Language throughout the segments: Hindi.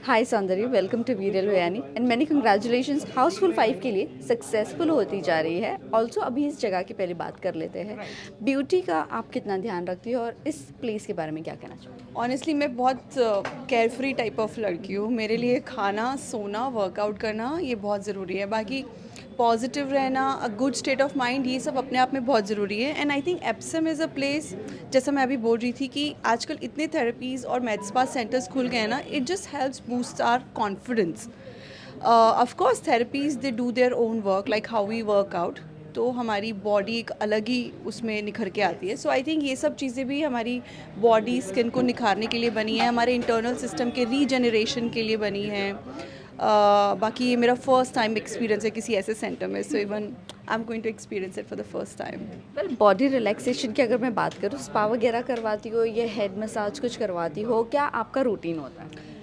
हाय सौंदर्य, वेलकम टू वीरल हुयानी एंड मैनी कंग्रेचुलेशंस। हाउसफुल 5 के लिए सक्सेसफुल होती जा रही है। ऑल्सो अभी इस जगह की पहले बात कर लेते हैं। ब्यूटी का आप कितना ध्यान रखती हो और इस प्लेस के बारे में क्या कहना चाहोगे? ऑनेस्टली मैं बहुत केयरफ्री टाइप ऑफ लड़की हूँ। मेरे लिए खाना, सोना, वर्कआउट करना ये बहुत ज़रूरी है। बाकी पॉजिटिव रहना, a good state of mind, ये सब अपने आप में बहुत ज़रूरी है। And I think Epsom is a place, जैसा मैं अभी बोल रही थी कि आजकल इतने थेरेपीज़ और med spa सेंटर्स खुल गए हैं ना, it just helps boost our confidence. Of course therapies they do their own work, like how we work out, तो हमारी बॉडी एक अलग ही उसमें निखर के आती है। सो आई थिंक ये सब चीज़ें भी हमारी बॉडी स्किन को निखारने के लिए बनी है, हमारे इंटरनल सिस्टम के रीजनरेशन के लिए बनी है। बाकी ये मेरा फर्स्ट टाइम एक्सपीरियंस है किसी ऐसे सेंटर में, so even I am going to experience it for the first time. Well, body relaxation की अगर मैं बात करूँ, स्पा वगैरह करवाती हो या हेड मसाज कुछ करवाती हो, क्या आपका रूटीन होता है?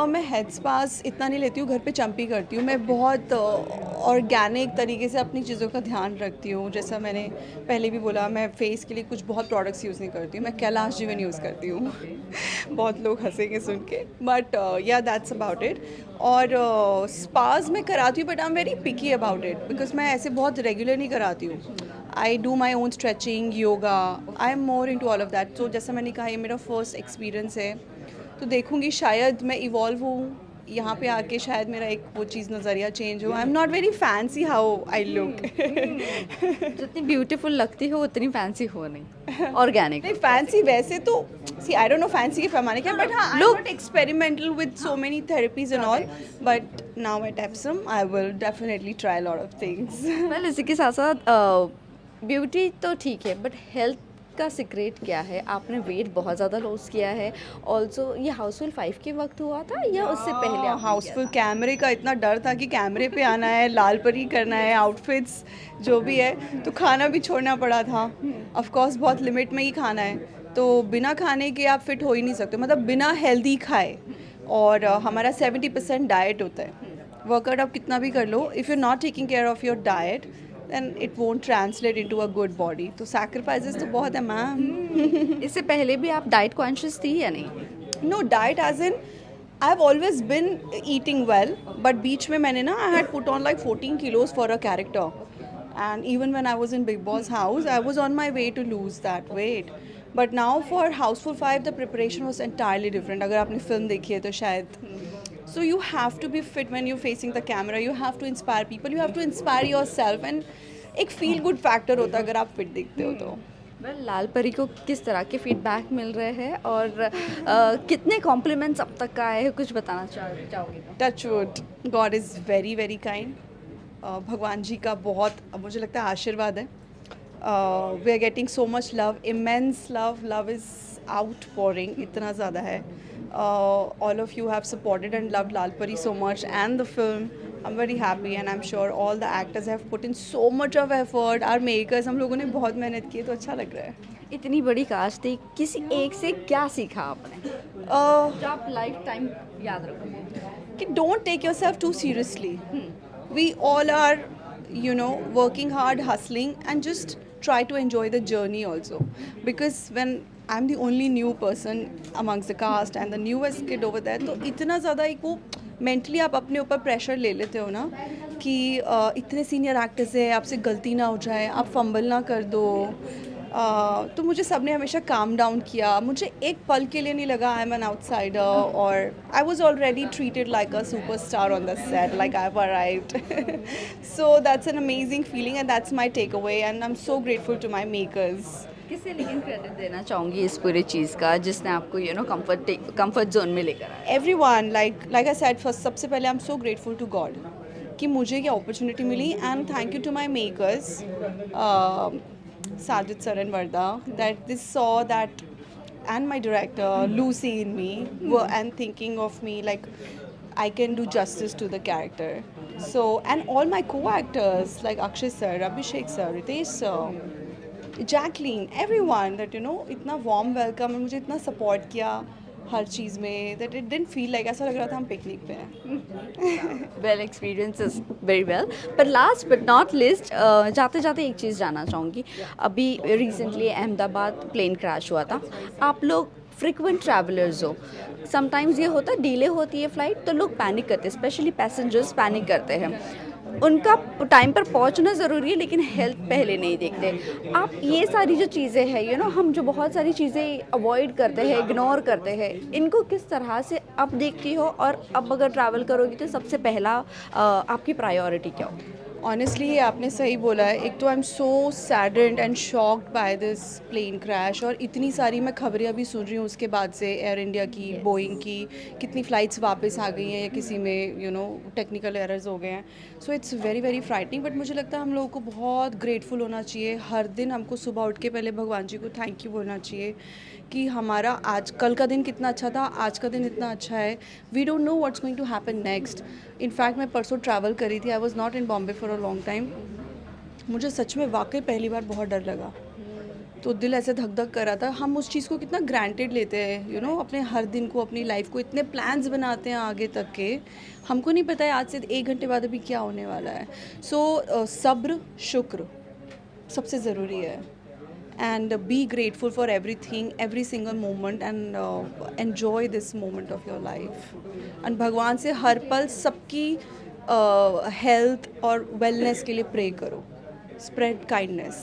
मैं हेड स्पास इतना नहीं लेती हूँ, घर पे चंपी करती हूँ। मैं बहुत ऑर्गेनिक तरीके से अपनी चीज़ों का ध्यान रखती हूँ। जैसा मैंने पहले भी बोला, मैं फेस के लिए कुछ बहुत प्रोडक्ट्स यूज़ नहीं करती हूँ। मैं कैलाश जीवन यूज़ करती हूँ। बहुत लोग हंसेंगे सुन के, but yeah that's about it. और स्पाज मैं कराती हूँ, but I am very picky about it, because मैं ऐसे बहुत रेगुलर नहीं कराती हूँ। I do my own stretching, yoga, I am more into all of that. तो जैसा मैंने कहा, ये मेरा फर्स्ट एक्सपीरियंस है, तो देखूंगी शायद मैं इवॉल्व हूँ यहाँ पे आके, शायद मेरा एक वो चीज़ नज़रिया चेंज हो। I am not very fancy how I look. जितनी ब्यूटीफुल लगती हो उतनी फैंसी हो नहीं, ऑर्गेनिक। नहीं, फैंसी वैसे तो सी आई डोंट नो फैंसी के पैमाने क्या, बट हाँ, I am not experimental with so many therapies and all, but now at Epsom I will definitely try lot of things. Well, इसी के साथ साथ ब्यूटी तो ठीक है, बट हेल्थ का सीक्रेट क्या है? आपने वेट बहुत ज़्यादा लॉस किया है। ऑल्सो ये हाउसफुल 5 के वक्त हुआ था या उससे पहले आपने हाउसफुल किया था? कैमरे का इतना डर था कि कैमरे पे आना है, लाल परी करना है, आउटफिट्स जो भी है, तो खाना भी छोड़ना पड़ा था। ऑफ कोर्स बहुत लिमिट में ही खाना है, तो बिना खाने के आप फिट हो ही नहीं सकते, मतलब बिना हेल्दी खाए। और हमारा 70% डाइट होता है। वर्कआउट आप कितना भी कर लो, if you not taking care of your diet, then it won't translate into a good body. तो सैक्रिफाइसेस तो बहुत है मैम। इससे पहले भी आप डाइट कॉन्शियस थी या नहीं? No, diet as in I've always been eating well, but बीच में मैंने ना I had put on like 14 kilos for a character, and even when I was in Big Boss house, I was on my way to lose that weight. But now for Houseful 5, the preparation was entirely different. अगर आपने फिल्म देखी है तो शायद. So you have to be fit when you're facing the camera. You have to inspire people. You have to inspire yourself, and एक feel good factor होता है अगर आप fit दिखते हो तो. वेल, लाल परी को किस तरह के फीडबैक मिल रहे हैं और कितने कॉम्प्लीमेंट्स अब तक का आए हैं, कुछ बताना चाहोगे तो? Touch wood, god is very very kind. भगवान जी का बहुत, मुझे लगता है, आशीर्वाद है। We are getting so much love, immense love. Love is outpouring, इतना ज़्यादा है। All of you have supported and loved Lal Pari so much and the film. I'm very happy and I'm sure all the actors have put in so much of effort. Our makers, हम लोगों ने बहुत मेहनत की है, तो अच्छा लग रहा है। इतनी बड़ी कास्ट थी, किसी एक से क्या सीखा आपने जो आप लाइफ टाइम याद रखोगे? कि don't take yourself too seriously. We all are, you know, working hard, hustling, and just try to enjoy the journey also. Because when I'm the only new person amongst the cast and the newest kid over there, तो इतना ज़्यादा एक वो मेंटली आप अपने ऊपर प्रेशर ले लेते हो ना कि इतने सीनियर एक्टर्स है, आपसे गलती ना हो जाए, आप फंबल ना कर दो। तो मुझे सबने हमेशा काम डाउन किया। मुझे एक पल के लिए नहीं लगा आई एम एन आउटसाइडर, और I was already treated like a superstar on the set, like I have arrived. So that's an amazing feeling and that's my takeaway, and I am so grateful to my makers. किसे लेकिन क्रेडिट देना चाहूँगी इस पूरी चीज़ का, जिसने आपको कंफर्ट जोन में लेकर आया? Everyone, like I said first, सबसे पहले I'm so grateful to God कि मुझे ये अपॉर्चुनिटी मिली, and thank you to my makers, Sajid sir and Varda, that they saw that, and my director Lucy in me, were and thinking of me like I can do justice to the character. So, and all my co-actors like Akshay sir, Abhishek sir, Ritesh sir, Jacqueline, everyone, that you know, इतना वार्म वेलकम है, मुझे इतना सपोर्ट किया हर चीज़ में, that it didn't feel like, ऐसा लग रहा था हम पिकनिक पे हैं। Well, experience is very well, पर लास्ट बट नॉट लिस्ट, जाते जाते एक चीज़ जानना चाहूँगी। अभी रिसेंटली अहमदाबाद प्लेन क्रैश हुआ था, आप लोग फ्रिक्वेंट ट्रैवलर्स हो, समटाइम्स ये होता है डिले होती है फ़्लाइट तो लोग पैनिक करते हैं, स्पेशली पैसेंजर्स पैनिक करते हैं। उनका टाइम पर पहुंचना ज़रूरी है लेकिन हेल्थ पहले नहीं देखते। आप ये सारी जो चीज़ें हैं हम जो बहुत सारी चीज़ें अवॉइड करते हैं, इग्नोर करते हैं, इनको किस तरह से आप देखती हो, और अब अगर ट्रैवल करोगी तो सबसे पहला आपकी प्रायोरिटी क्या होगी? ऑनेस्टली ये आपने सही बोला है। एक तो I am so saddened and shocked by this plane crash, और इतनी सारी मैं खबरें अभी सुन रही हूँ उसके बाद से, एयर इंडिया की, बोइंग की, कितनी फ़्लाइट्स वापस आ गई हैं या किसी में टेक्निकल एरर्स हो गए हैं। So it's very very frightening, but मुझे लगता है हम लोगों को बहुत ग्रेटफुल होना चाहिए। हर दिन हमको सुबह उठ के पहले भगवान जी को थैंक यू बोलना चाहिए कि हमारा आज कल का दिन कितना अच्छा था, आज का दिन इतना अच्छा है। We don't know what's going to happen next. In fact मैं परसों ट्रैवल करी थी, I was not in Bombay for a long time. मुझे सच में वाकई पहली बार बहुत डर लगा, तो दिल ऐसे धक धक कर रहा था। हम उस चीज़ को कितना ग्रांटेड लेते हैं, अपने हर दिन को, अपनी लाइफ को इतने प्लान्स बनाते हैं आगे तक के, हमको नहीं पता है आज से 1 घंटे बाद अभी क्या होने वाला है। सो सब्र, शुक्र सबसे ज़रूरी है, and be grateful for everything, every single moment, and enjoy this moment of your life, and भगवान से हर पल सबकी हेल्थ और वेलनेस के लिए प्रे करो। Spread kindness.